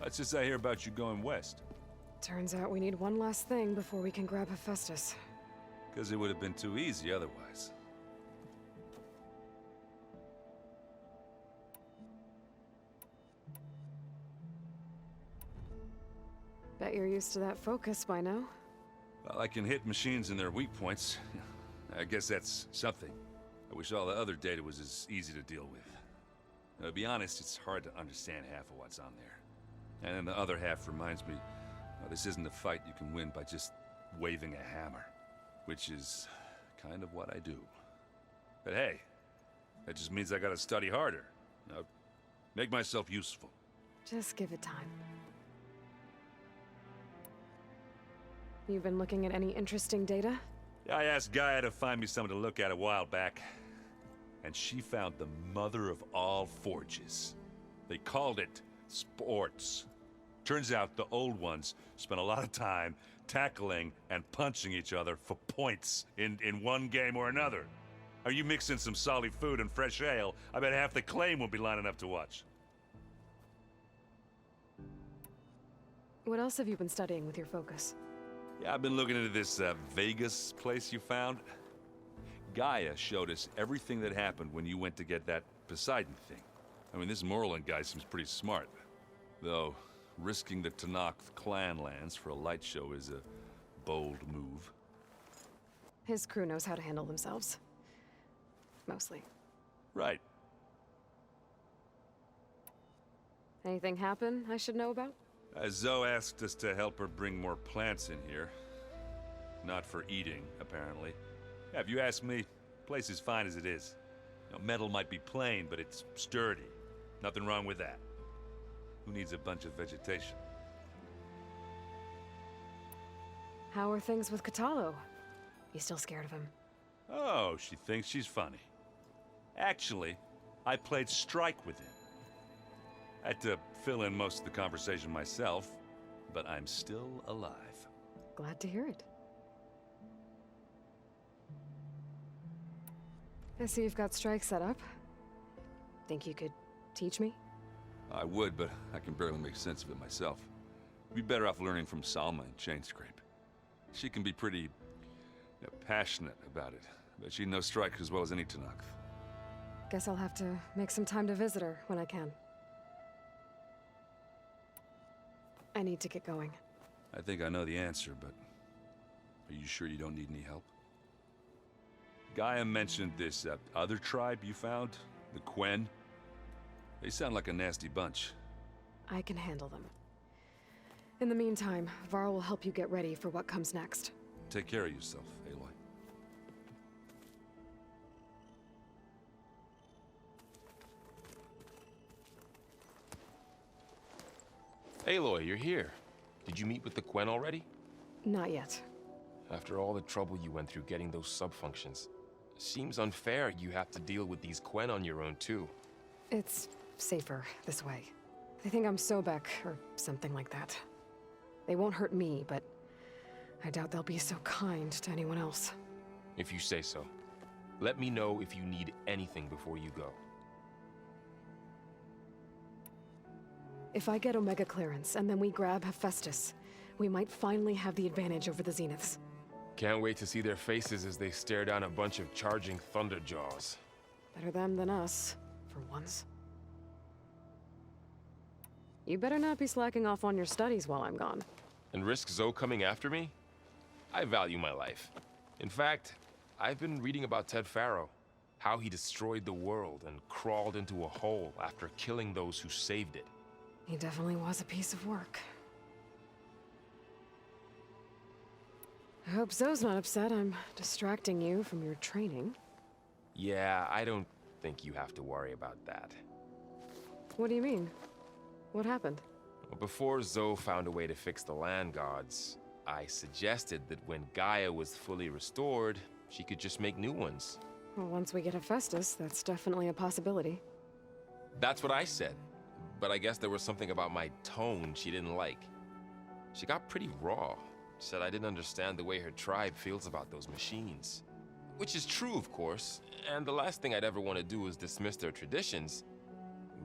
What's this I hear about you going west? Turns out we need one last thing before we can grab Hephaestus. Because it would have been too easy otherwise. Bet you're used to that focus by now. Well, I can hit machines in their weak points. I guess that's something. I wish all the other data was as easy to deal with. To be honest, it's hard to understand half of what's on there. And then the other half reminds me, well, this isn't a fight you can win by just waving a hammer. Which is kind of what I do. But hey, that just means I gotta study harder. Now, make myself useful. Just give it time. You've been looking at any interesting data? Yeah, I asked Gaia to find me something to look at a while back. And she found the mother of all forges. They called it sports. Turns out the old ones spent a lot of time tackling and punching each other for points in one game or another. Are you mixing some solid food and fresh ale? I bet half the claim will be lining up to watch. What else have you been studying with your focus? Yeah, I've been looking into this Vegas place you found. Gaia showed us everything that happened when you went to get that Poseidon thing. I mean, this Merlin guy seems pretty smart. Though, risking the Tenakth clan lands for a light show is a bold move. His crew knows how to handle themselves. Mostly. Right. Anything happen I should know about? Zoe asked us to help her bring more plants in here. Not for eating, apparently. Yeah, if you ask me, the place is fine as it is. You know, metal might be plain, but it's sturdy. Nothing wrong with that. Who needs a bunch of vegetation? How are things with Kotallo? You still scared of him? Oh, she thinks she's funny. Actually, I played strike with him. I had to fill in most of the conversation myself, but I'm still alive. Glad to hear it. I see you've got strike set up. Think you could teach me? I would, but I can barely make sense of it myself. You'd be better off learning from Salma and Chainscrape. She can be pretty passionate about it, but she knows strike as well as any Tenakth. Guess I'll have to make some time to visit her when I can. I need to get going. I think I know the answer, but are you sure you don't need any help? Gaia mentioned this other tribe you found, the Quen. They sound like a nasty bunch. I can handle them. In the meantime, Varl will help you get ready for what comes next. Take care of yourself, Aloy. Aloy, you're here. Did you meet with the Quen already? Not yet. After all the trouble you went through getting those sub-functions, seems unfair you have to deal with these Quen on your own too. It's safer this way. They think I'm Sobek, or something like that. They won't hurt me, but I doubt they'll be so kind to anyone else. If you say so. Let me know if you need anything before you go. If I get Omega clearance, and then we grab Hephaestus, we might finally have the advantage over the Zeniths. Can't wait to see their faces as they stare down a bunch of charging Thunderjaws. Better them than us, for once. You better not be slacking off on your studies while I'm gone. And risk Zoe coming after me? I value my life. In fact, I've been reading about Ted Faro. How he destroyed the world and crawled into a hole after killing those who saved it. He definitely was a piece of work. I hope Zoe's not upset I'm distracting you from your training. Yeah, I don't think you have to worry about that. What do you mean? What happened? Well, before Zoe found a way to fix the land gods, I suggested that when Gaia was fully restored, she could just make new ones. Well, once we get Hephaestus, that's definitely a possibility. That's what I said. But I guess there was something about my tone she didn't like. She got pretty raw. Said I didn't understand the way her tribe feels about those machines. Which is true, of course, and the last thing I'd ever want to do is dismiss their traditions.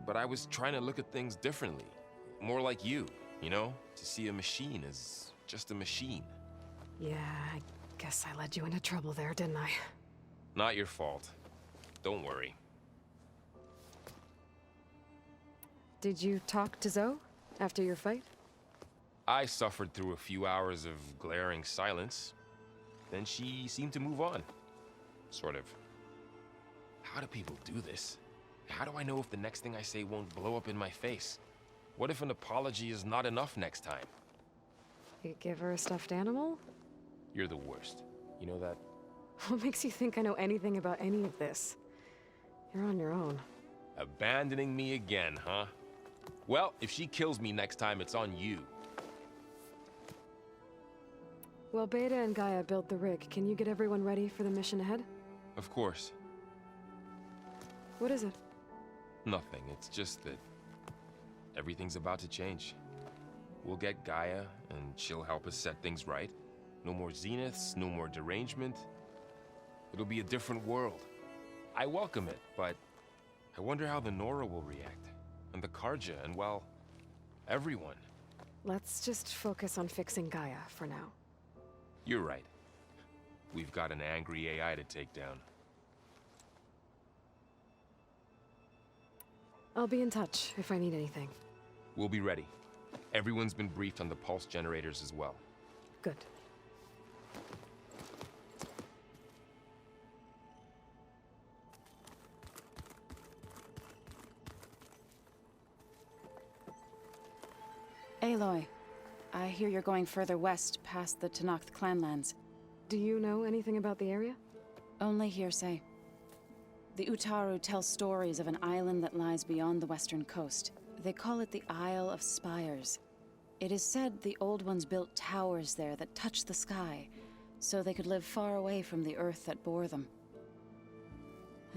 But I was trying to look at things differently, more like you, you know? To see a machine as just a machine. Yeah, I guess I led you into trouble there, didn't I? Not your fault. Don't worry. Did you talk to Zoe after your fight? I suffered through a few hours of glaring silence. Then she seemed to move on. Sort of. How do people do this? How do I know if the next thing I say won't blow up in my face? What if an apology is not enough next time? You give her a stuffed animal? You're the worst. You know that? What makes you think I know anything about any of this? You're on your own. Abandoning me again, huh? Well, if she kills me next time, it's on you. Well, Beta and Gaia built the rig. Can you get everyone ready for the mission ahead? Of course. What is it? Nothing. It's just that everything's about to change. We'll get Gaia, and she'll help us set things right. No more zeniths, no more derangement. It'll be a different world. I welcome it, but I wonder how the Nora will react. And the Carja, and well, everyone. Let's just focus on fixing Gaia for now. You're right. We've got an angry AI to take down. I'll be in touch if I need anything. We'll be ready. Everyone's been briefed on the pulse generators as well. Good. Aloy, I hear you're going further west past the Tenakth clanlands. Do you know anything about the area? Only hearsay. The Utaru tell stories of an island that lies beyond the western coast. They call it the Isle of Spires. It is said the Old Ones built towers there that touch the sky, so they could live far away from the earth that bore them.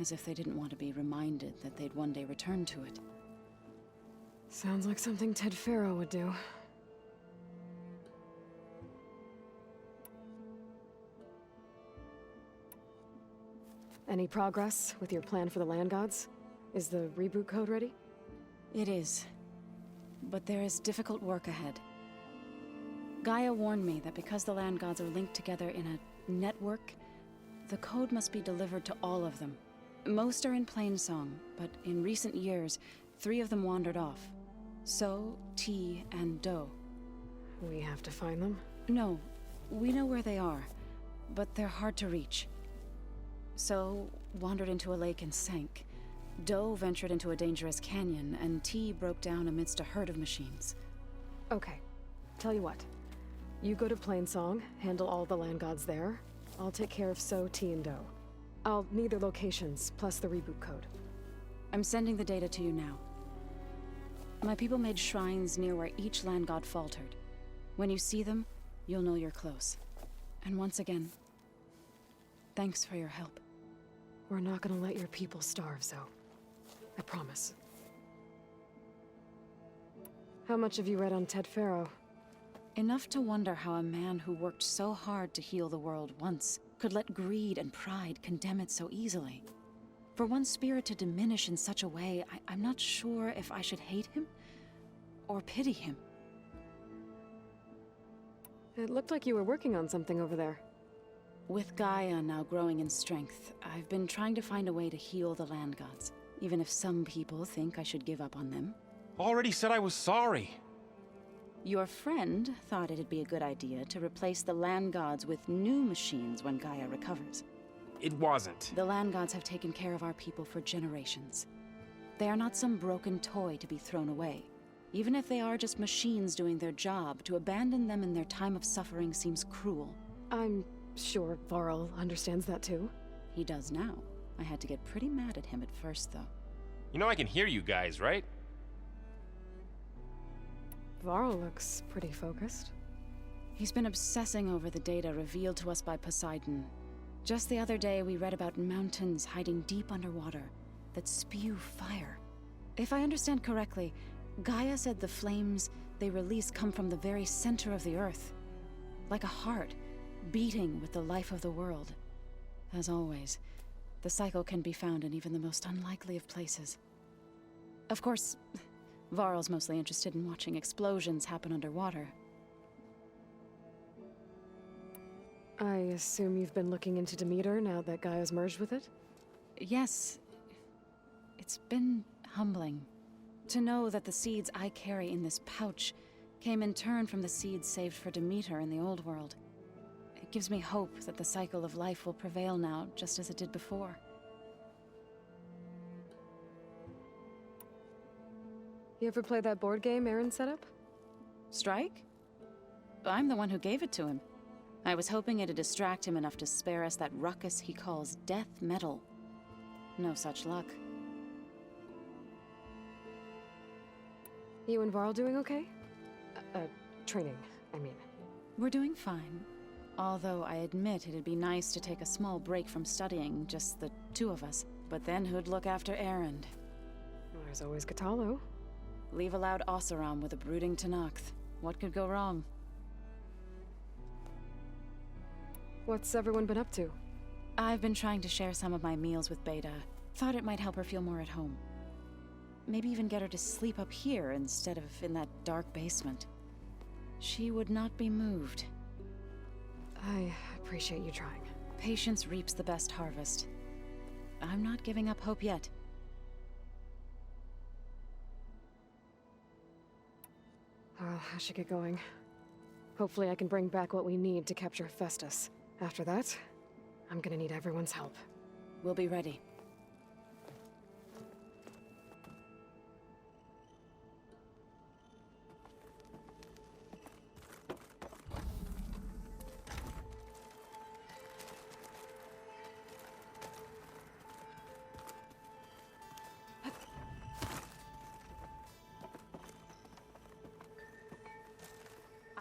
As if they didn't want to be reminded that they'd one day return to it. Sounds like something Ted Faro would do. Any progress with your plan for the Land Gods? Is the reboot code ready? It is. But there is difficult work ahead. Gaia warned me that because the Land Gods are linked together in a network, the code must be delivered to all of them. Most are in Plainsong, but in recent years, 3 of them wandered off. So, T, and Do. We have to find them? No, we know where they are, but they're hard to reach. So, wandered into a lake and sank. Do ventured into a dangerous canyon, and T broke down amidst a herd of machines. Okay. Tell you what. You go to Plainsong, handle all the Land Gods there. I'll take care of So, T, and Do. I'll need their locations, plus the reboot code. I'm sending the data to you now. My people made shrines near where each Land God faltered. When you see them, you'll know you're close. And once again, thanks for your help. We're not gonna let your people starve, Zoe. I promise. How much have you read on Ted Faro? Enough to wonder how a man who worked so hard to heal the world once could let greed and pride condemn it so easily. For one spirit to diminish in such a way, I'm not sure if I should hate him or pity him. It looked like you were working on something over there. With Gaia now growing in strength, I've been trying to find a way to heal the Land Gods, even if some people think I should give up on them. Already said I was sorry. Your friend thought it'd be a good idea to replace the Land Gods with new machines when Gaia recovers. It wasn't. The Land Gods have taken care of our people for generations. They are not some broken toy to be thrown away. Even if they are just machines doing their job, to abandon them in their time of suffering seems cruel. I'm sure Varl understands that too. He does now. I had to get pretty mad at him at first, though. You know I can hear you guys, right? Varl looks pretty focused. He's been obsessing over the data revealed to us by Poseidon. Just the other day, we read about mountains hiding deep underwater that spew fire. If I understand correctly, Gaia said the flames they release come from the very center of the Earth. Like a heart, beating with the life of the world. As always, the cycle can be found in even the most unlikely of places. Of course, Varl's mostly interested in watching explosions happen underwater. I assume you've been looking into Demeter now that Gaia's merged with it? Yes. It's been humbling. To know that the seeds I carry in this pouch came in turn from the seeds saved for Demeter in the old world. It gives me hope that the cycle of life will prevail now, just as it did before. You ever play that board game Aaron set up? Strike? I'm the one who gave it to him. I was hoping it'd distract him enough to spare us that ruckus he calls death metal. No such luck. You and Varl doing okay? Training, I mean. We're doing fine. Although I admit it'd be nice to take a small break from studying, just the two of us. But then who'd look after Erend? Well, there's always Katalo. Leave a loud Oseram with a brooding Tenakth. What could go wrong? What's everyone been up to? I've been trying to share some of my meals with Beta. Thought it might help her feel more at home. Maybe even get her to sleep up here instead of in that dark basement. She would not be moved. I appreciate you trying. Patience reaps the best harvest. I'm not giving up hope yet. Well, I should get going. Hopefully I can bring back what we need to capture Festus. After that, I'm gonna need everyone's help. We'll be ready.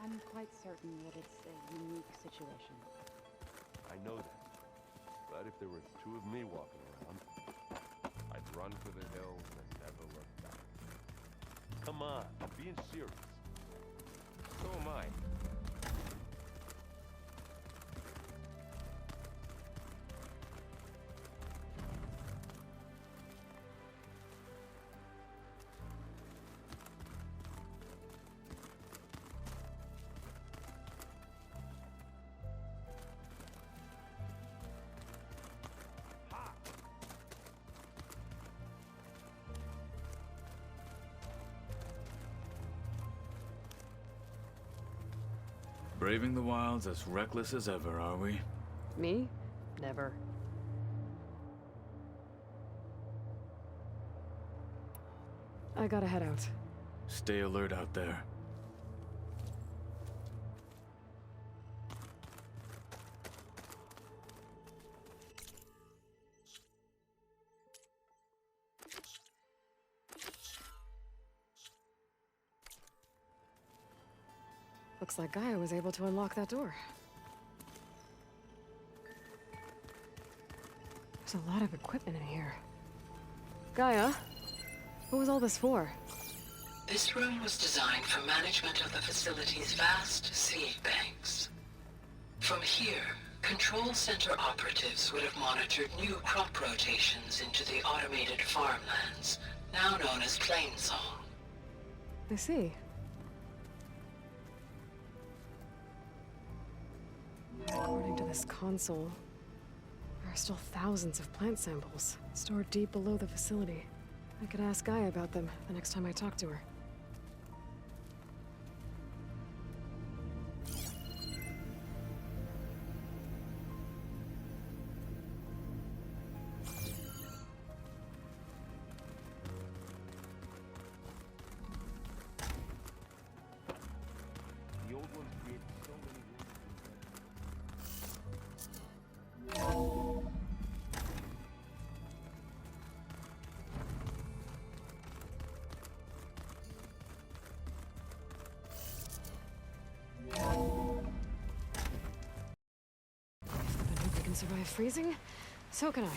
I'm quite certain that it's a unique situation. I know that. But if there were two of me walking around, I'd run for the hills and never look back. come on, I'm being serious. So am I. Braving the wilds as reckless as ever, are we? Me? Never. I gotta head out. Stay alert out there. Looks like Gaia was able to unlock that door. There's a lot of equipment in here. Gaia? What was all this for? This room was designed for management of the facility's vast seed banks. From here, Control Center operatives would have monitored new crop rotations into the automated farmlands, now known as Plainsong. I see. According to this console, there are still thousands of plant samples stored deep below the facility. I could ask Gaia about them the next time I talk to her. The old ones created so many If the Banuka can survive freezing, so can I.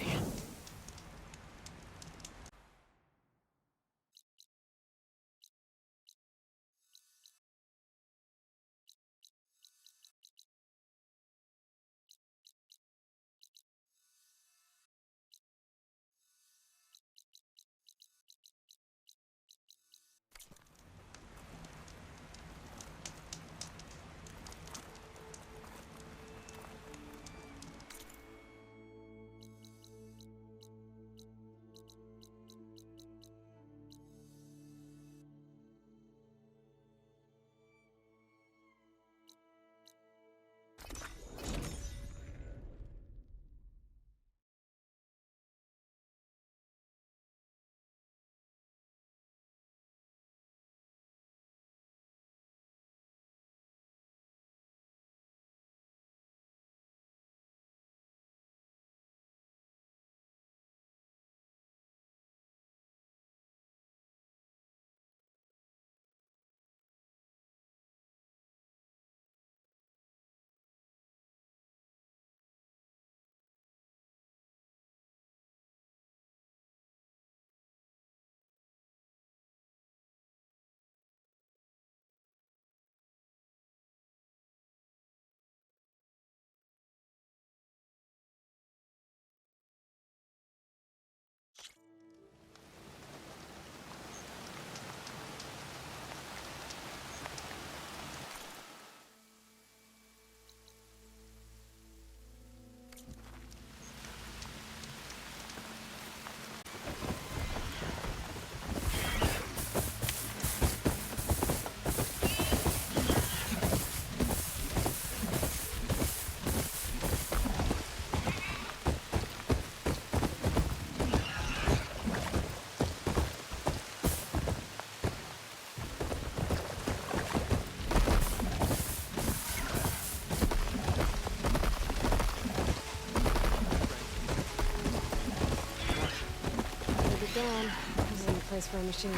down. This isn't the place for a machine.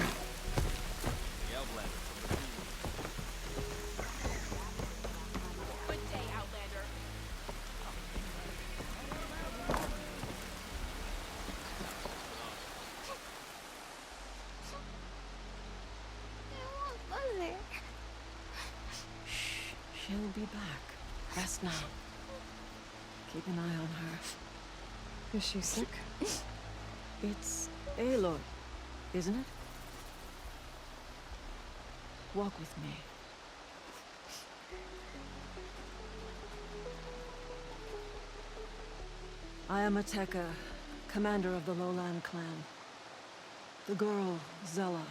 Good day, Outlander. She'll be back. Rest now. Keep an eye on her. Is she sick? It's Aloy, isn't it? Walk with me. I am Ateka, commander of the Lowland clan. The girl, Zella,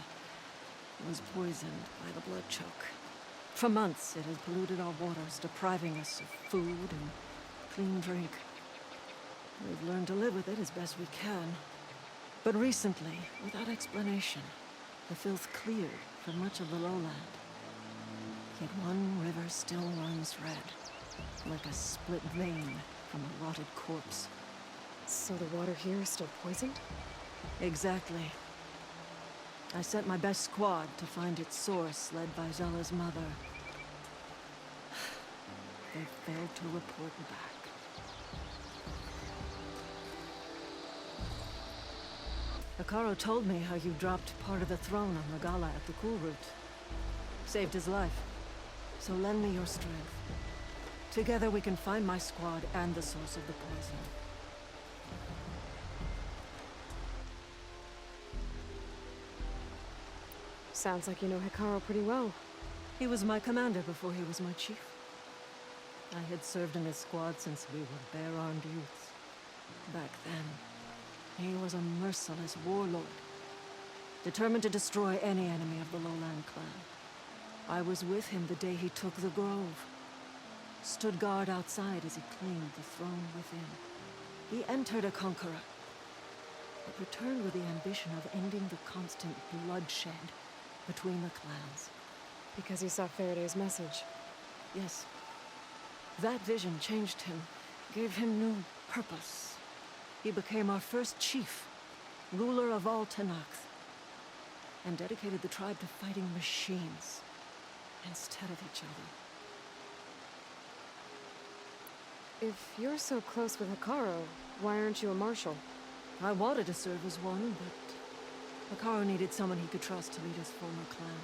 was poisoned by the blood choke. For months, it has polluted our waters, depriving us of food and clean drink. We've learned to live with it as best we can. But recently, without explanation, the filth cleared for much of the lowland. Yet one river still runs red, like a split vein from a rotted corpse. So the water here is still poisoned? Exactly. I sent my best squad to find its source, led by Zella's mother. They failed to report back. Hekarro told me how you dropped part of the throne on Regalla at the Cool Route. Saved his life. So lend me your strength. Together we can find my squad and the source of the poison. Sounds like you know Hekarro pretty well. He was my commander before he was my chief. I had served in his squad since we were bare-armed youths. Back then, he was a merciless warlord, determined to destroy any enemy of the Lowland clan. I was with him the day he took the Grove, stood guard outside as he claimed the throne within. He entered a conqueror, but returned with the ambition of ending the constant bloodshed between the clans. Because he saw Faraday's message. Yes. That vision changed him, gave him new purpose. He became our first chief, ruler of all Tenakth, and dedicated the tribe to fighting machines instead of each other. If you're so close with Hekarro, why aren't you a marshal? I wanted to serve as one, but Hekarro needed someone he could trust to lead his former clan.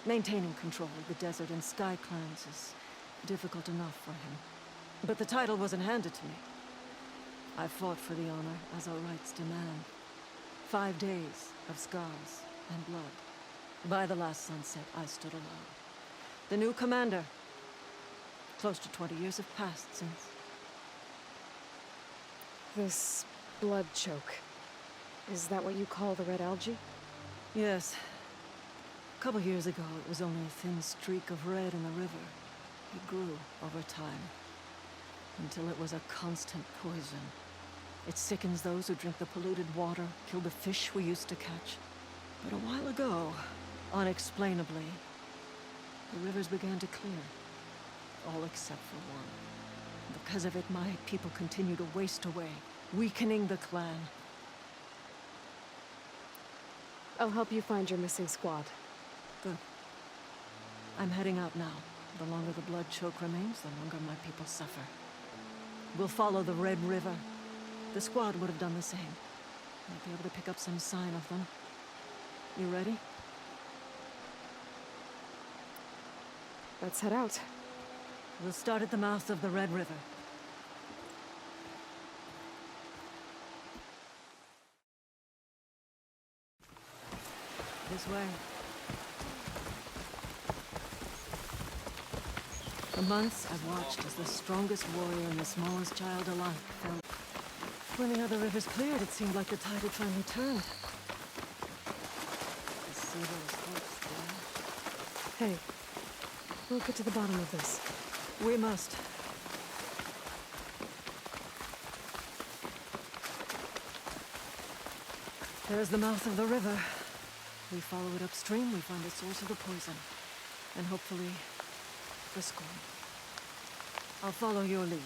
Maintaining control of the desert and sky clans is difficult enough for him. But the title wasn't handed to me. I fought for the honor, as our rights demand. 5 days of scars and blood. By the last sunset, I stood alone. The new commander. Close to 20 years have passed since. This blood choke. Is that what you call the red algae? Yes. A couple years ago, it was only a thin streak of red in the river. It grew over time, until it was a constant poison. It sickens those who drink the polluted water, kill the fish we used to catch. But a while ago, unexplainably, the rivers began to clear. All except for one. Because of it, my people continue to waste away, weakening the clan. I'll help you find your missing squad. Good. I'm heading out now. The longer the blood choke remains, the longer my people suffer. We'll follow the Red River. The squad would have done the same. Might be able to pick up some sign of them. You ready? Let's head out. We'll start at the mouth of the Red River. This way. For months, I've watched as the strongest warrior and the smallest child alike fell. When the other rivers cleared, it seemed like the tide had finally turned. I see those hopes there. Hey, we'll get to the bottom of this. We must. There's the mouth of the river. We follow it upstream, we find the source of the poison. And hopefully, the scorn. I'll follow your lead.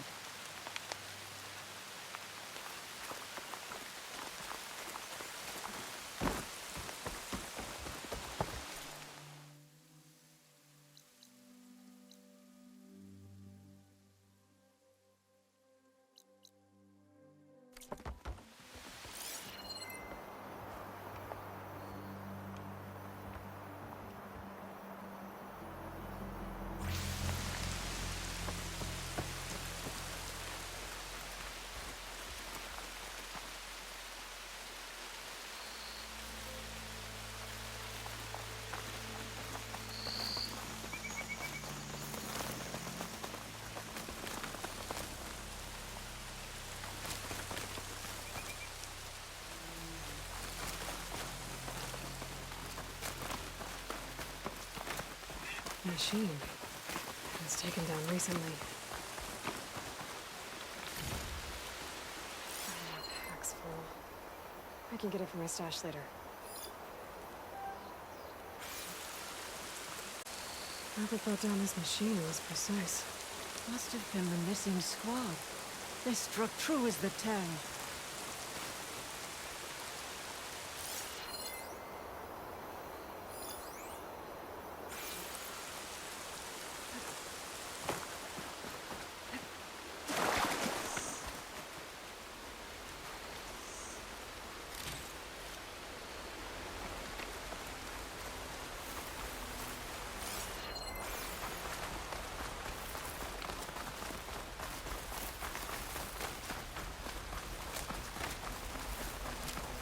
machine. It was taken down recently. Pack's full. I can get it from my stash later. Whoever brought down this machine was precise. Must have been the missing squad. They struck true as the Tang.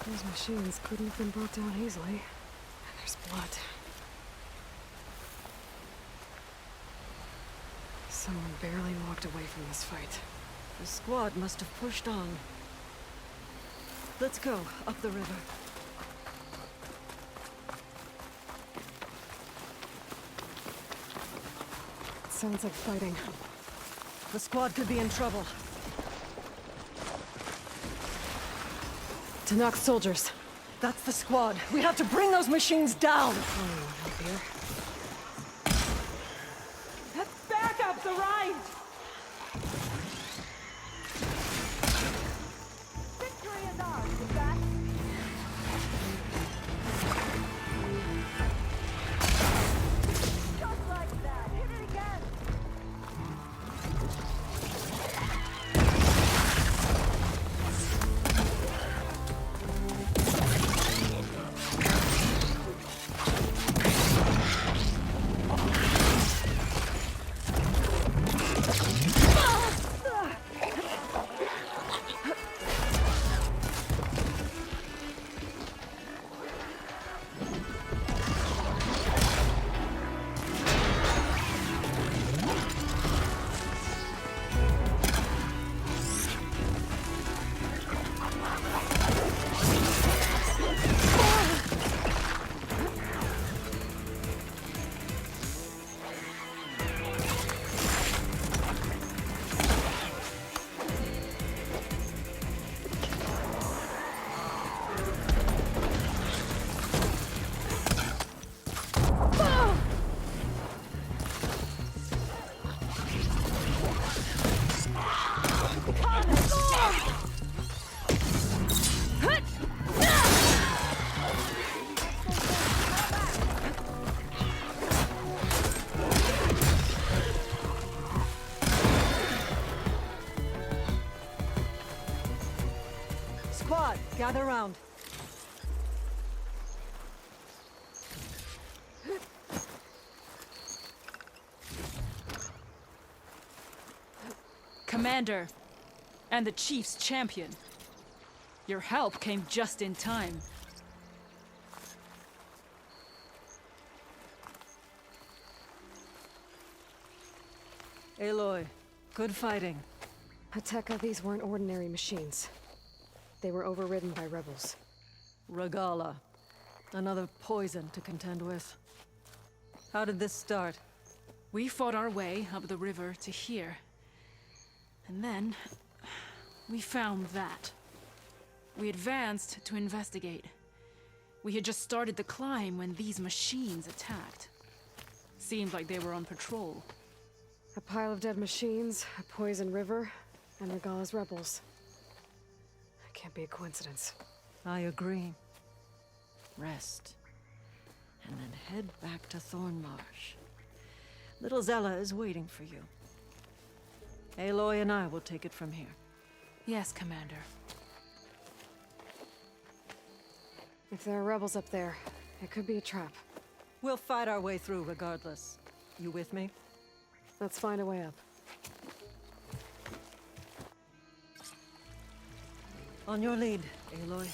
Those machines couldn't have been brought down easily. And there's blood. Someone barely walked away from this fight. The squad must have pushed on. Let's go, up the river. It sounds like fighting. The squad could be in trouble. Tanakh soldiers. That's the squad. We have to bring those machines down! Oh, help here. Back up the right! Victory is ours, is that? Just like that! Hit it again! Squad, gather round. Commander, and the Chief's champion. Your help came just in time. Aloy, good fighting. Hateka, these weren't ordinary machines. They were overridden by rebels. Regala. Another poison to contend with. How did this start? We fought our way up the river to here. And then, we found that. We advanced to investigate. We had just started the climb when these machines attacked. Seemed like they were on patrol. A pile of dead machines, a poison river, and Regala's rebels. It can't be a coincidence. I agree. Rest. And then head back to Thornmarsh. Little Zella is waiting for you. Aloy and I will take it from here. Yes, Commander. If there are rebels up there, it could be a trap. We'll fight our way through regardless. You with me? Let's find a way up. On your lead, Aloy.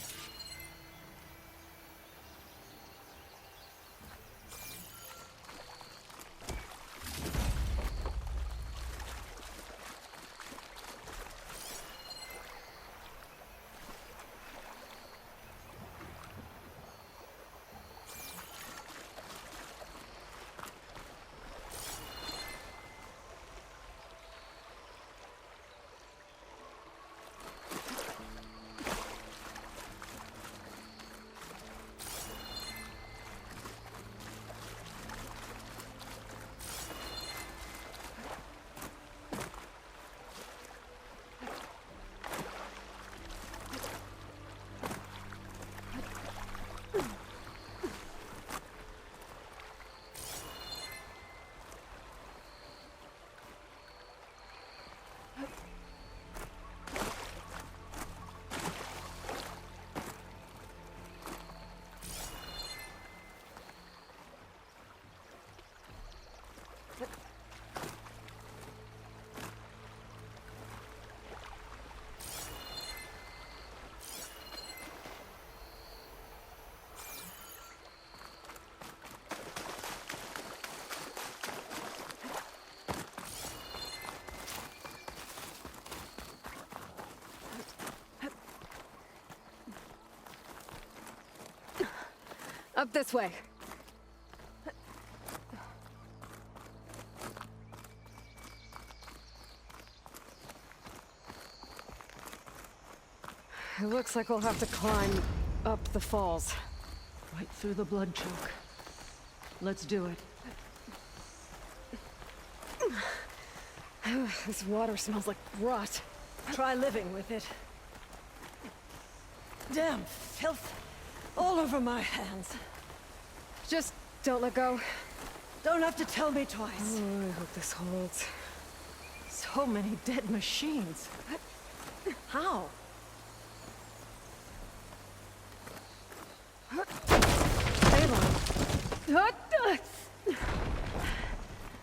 Up this way. It looks like we'll have to climb up the falls. Right through the blood choke. Let's do it. This water smells like rot. Try living with it. Damn filth. All over my hands. Just don't let go. Don't have to tell me twice. Oh, I hope this holds. So many dead machines. How? Avon.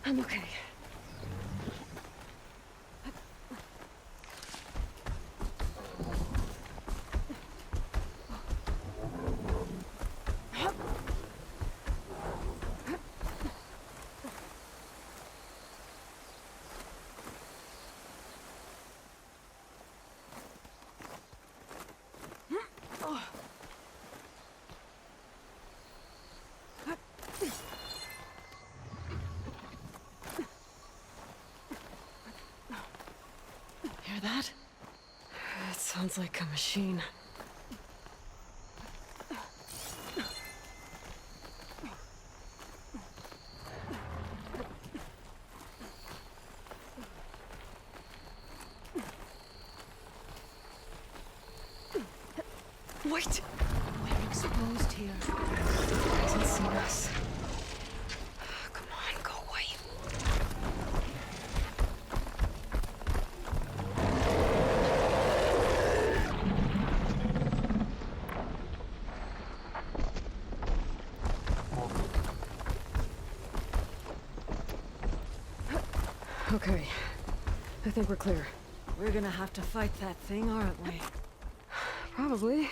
I'm okay. Hear that? It sounds like a machine. Wait! We're exposed here. Hasn't seen us. Come on, go away. Okay. I think we're clear. We're gonna have to fight that thing, aren't we? Probably.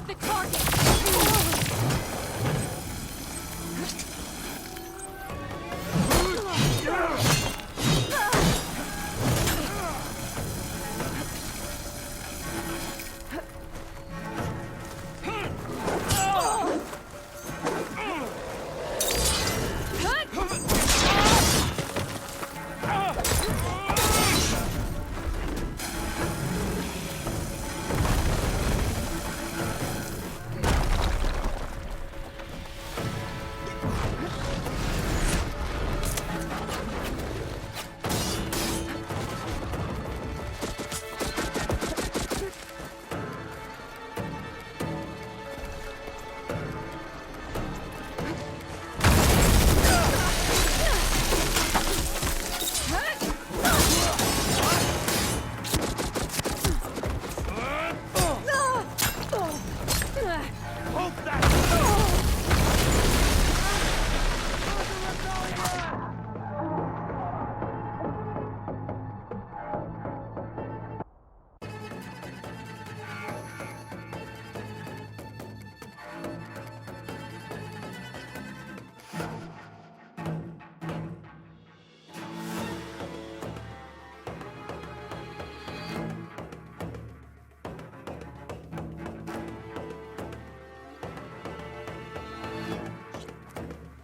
the target!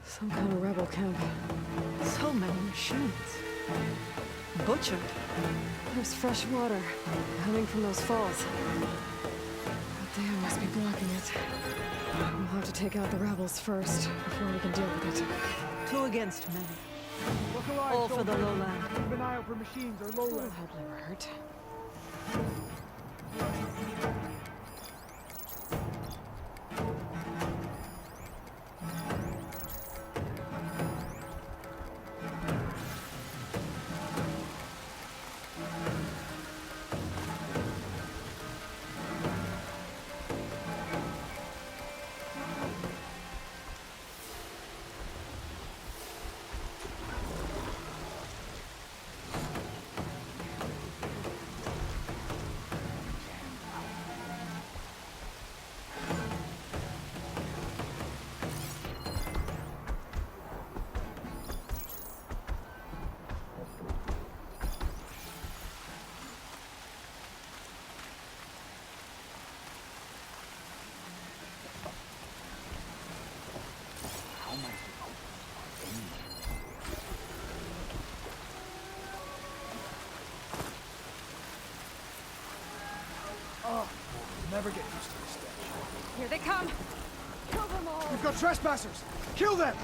Some kind of rebel camp. So many machines. Butchered. There's fresh water coming from those falls. That dam must be blocking it. We'll have to take out the rebels first before we can deal with it. 2 against many. Look alive, All for the soldier. lowland. Keep an eye out for machines or That'll lowland. hardly hurt. Oh, never get used to this stench. Here they come! Kill them all! We've got trespassers! Kill them!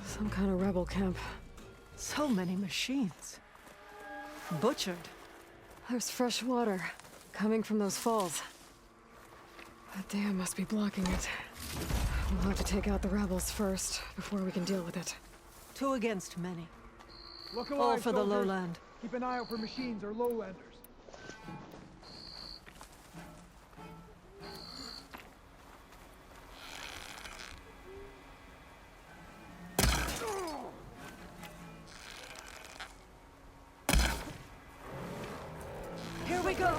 Some kind of rebel camp. So many machines. Butchered. There's fresh water coming from those falls. That dam must be blocking it. We'll have to take out the rebels first before we can deal with it. 2 against many. Look All alive, for the soldiers. lowland. Keep an eye out for machines or lowlanders. Here we go.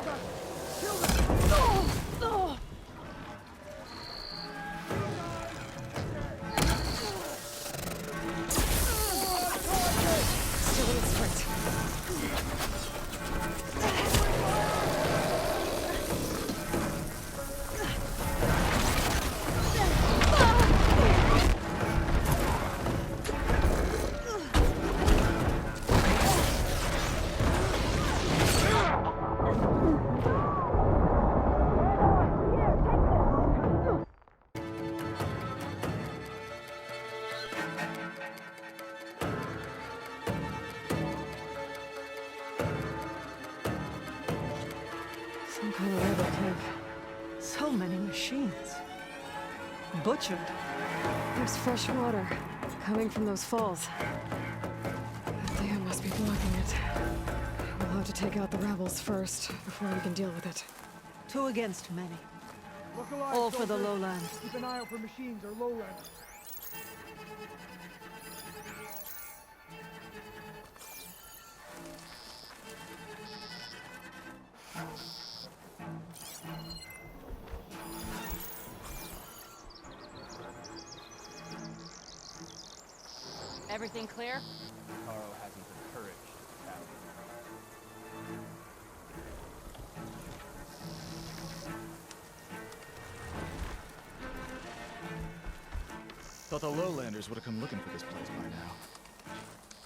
Kill them! Oh! Some kind of rebel camp. So many machines. Butchered. There's fresh water coming from those falls. That dam must be blocking it. We'll have to take out the rebels first before we can deal with it. 2 against many. Look alive, All for the soldier. lowland. Keep an eye out for machines or lowlanders. Everything clear? Taro hasn't the courage to attack. Thought the lowlanders would have come looking for this place by now.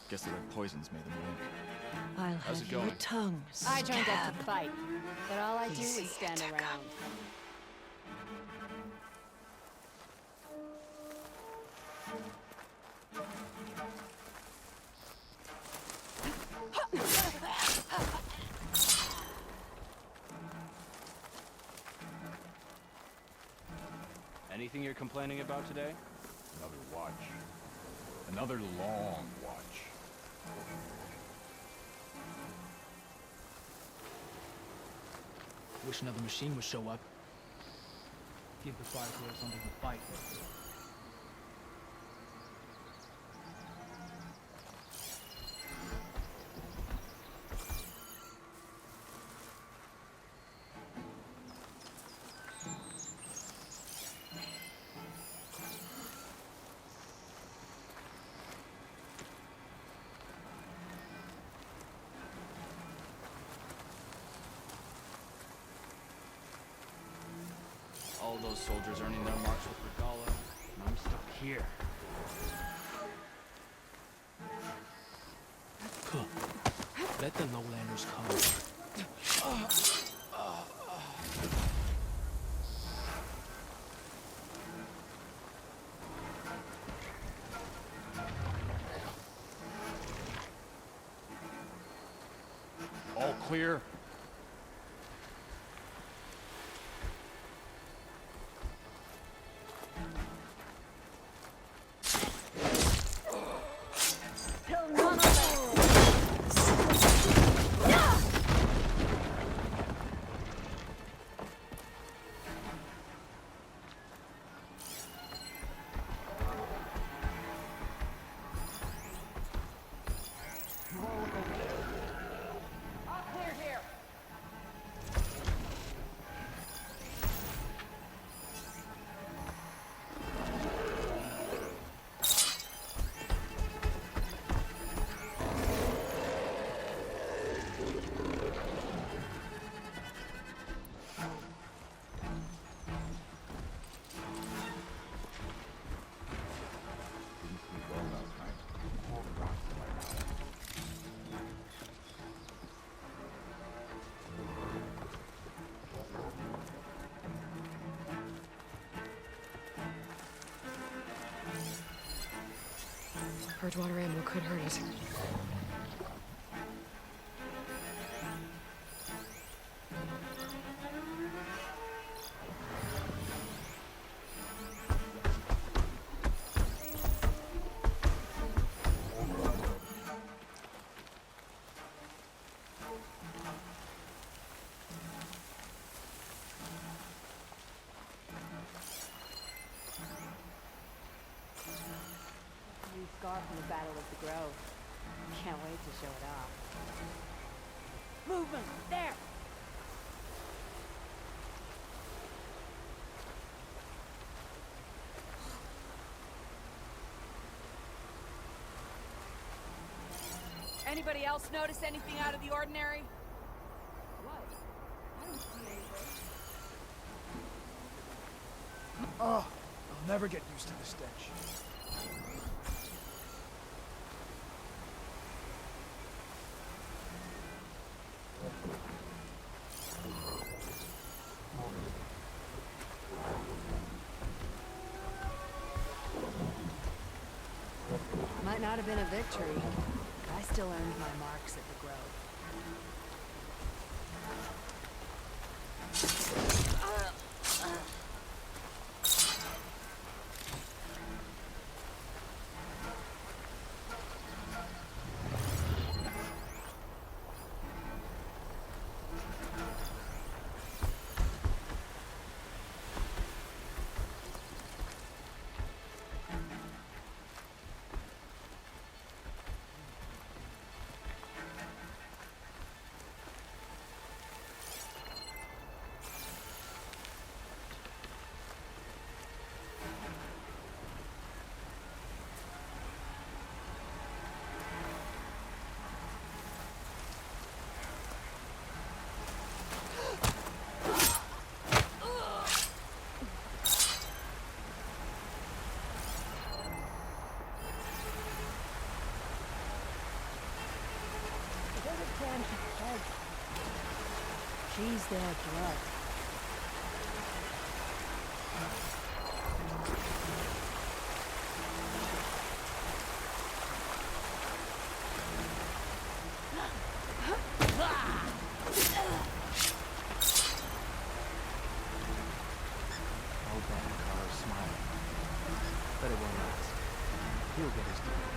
Guess the red poisons made them win. I'll How's have it your going? tongue I joined up stabbed. to fight, but all I do Easy, is stand Taka. around. Anything you're complaining about today? Another watch. Another long watch. Wish another machine would show up. Give the Fire Corps something to fight with. All those soldiers earning their marks with Regala, and I'm stuck here. Cook. Let the lowlanders come. All clear? Purge water ammo could hurt it. New scar from the Battle of the Grove. Can't wait to show it off. Movement! There! Anybody else notice anything out of the ordinary? What? I don't see anything. Oh, I'll never get used to the stench. Might not have been a victory, but I still earned my marks at the Grove. She's their blood. Hold that, Carlos smiling. But it won't last. He'll get his due.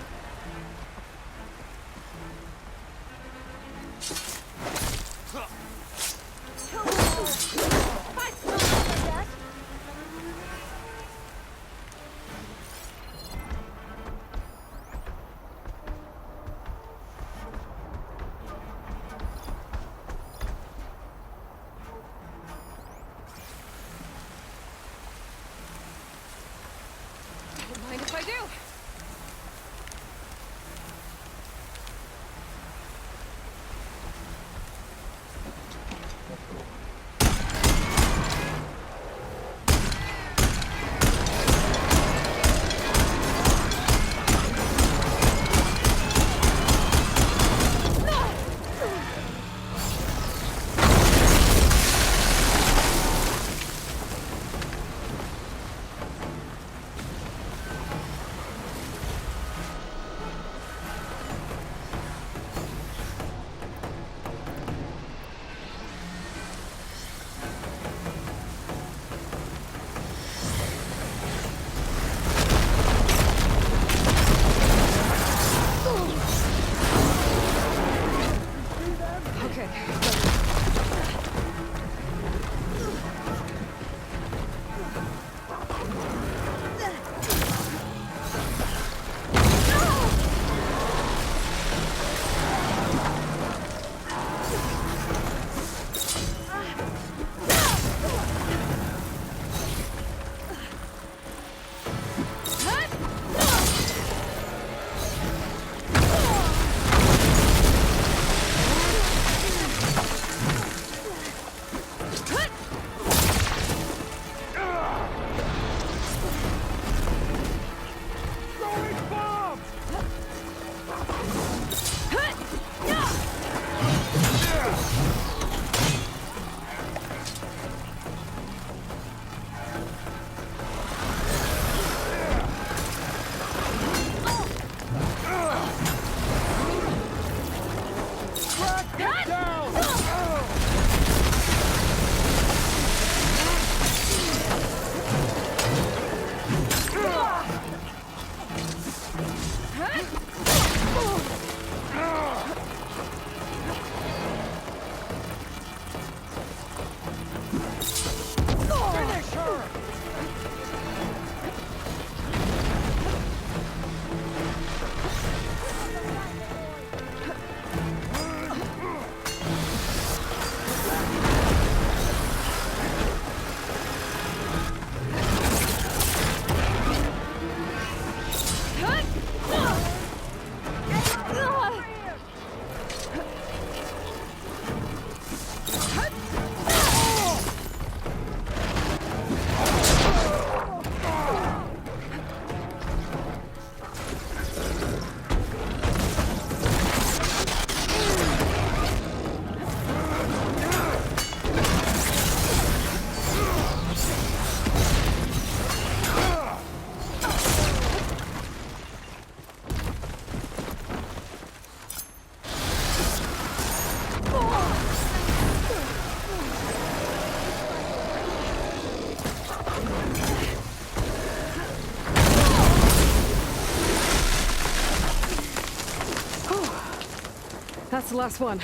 That's the last one.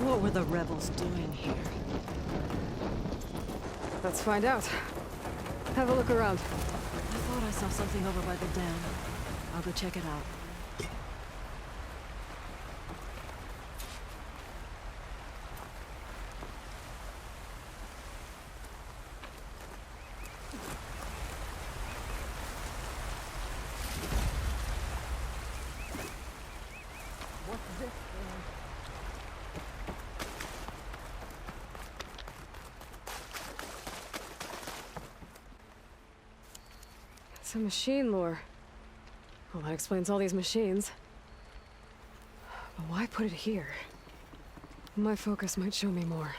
What were the rebels doing here? Let's find out. Have a look around. I thought I saw something over by the dam. I'll go check it out. It's a machine lore. Well, that explains all these machines. But why put it here? My focus might show me more.